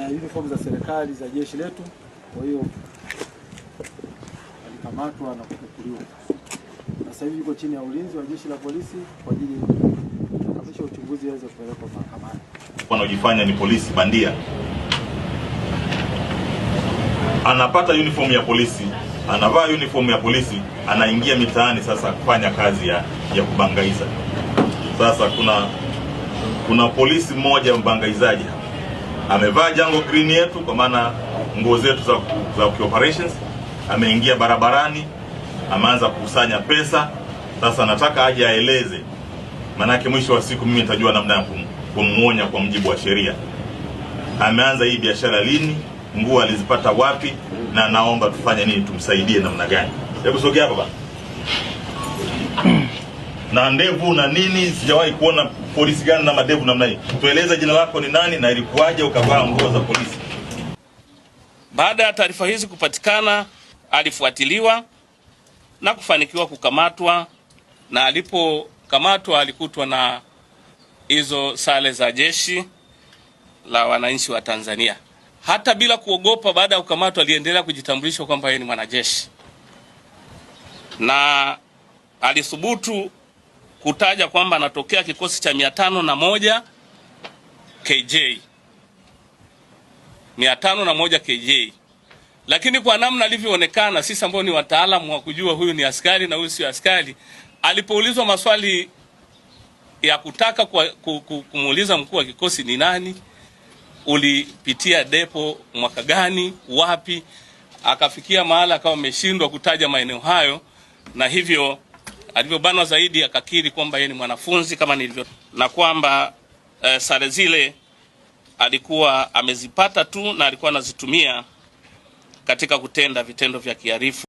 uniform za serikali za jeshi letu. Kwa hiyo alikamatwa na kuchukuliwa. Sasa hivi yuko chini ya ulinzi wa jeshi la polisi kwa ajili ya kukamilisha uchunguzi aweze kupelekwa mahakamani. Wanaojifanya ni polisi bandia anapata uniform ya polisi, anavaa uniform ya polisi, anaingia mitaani sasa kufanya kazi ya kubangaiza. Sasa kuna polisi mmoja mbangaizaji amevaa jango green yetu, kwa maana nguo zetu za operations, ameingia barabarani, ameanza kukusanya pesa. Sasa nataka aje aeleze, manake mwisho wa siku mimi nitajua namna ya kumuonya kwa mujibu wa sheria. Ameanza hii biashara lini, nguo alizipata wapi, na naomba tufanye nini, tumsaidie namna gani. Hebu sogea hapa bana. Na ndevu na nini, sijawahi kuona polisi gani na madevu namna hii. Tueleze jina lako ni nani na ilikuwaje ukavaa nguo za polisi? Baada ya taarifa hizi kupatikana, alifuatiliwa na kufanikiwa kukamatwa, na alipokamatwa alikutwa na hizo sare za jeshi la wananchi wa Tanzania. Hata bila kuogopa, baada ya kukamatwa aliendelea kujitambulisha kwamba yeye ni mwanajeshi, na alithubutu kutaja kwamba anatokea kikosi cha 501 KJ. 501 KJ. Lakini kwa namna alivyoonekana, sisi ambao ni wataalamu wa kujua huyu ni askari na huyu sio askari, alipoulizwa maswali ya kutaka kumuuliza mkuu wa kikosi ni nani, ulipitia depo mwaka gani, wapi, akafikia mahala akawa ameshindwa kutaja maeneo hayo, na hivyo alivyobanwa zaidi akakiri kwamba yeye ni mwanafunzi kama nilivyo, na kwamba sare zile alikuwa amezipata tu na alikuwa anazitumia katika kutenda vitendo vya kihalifu.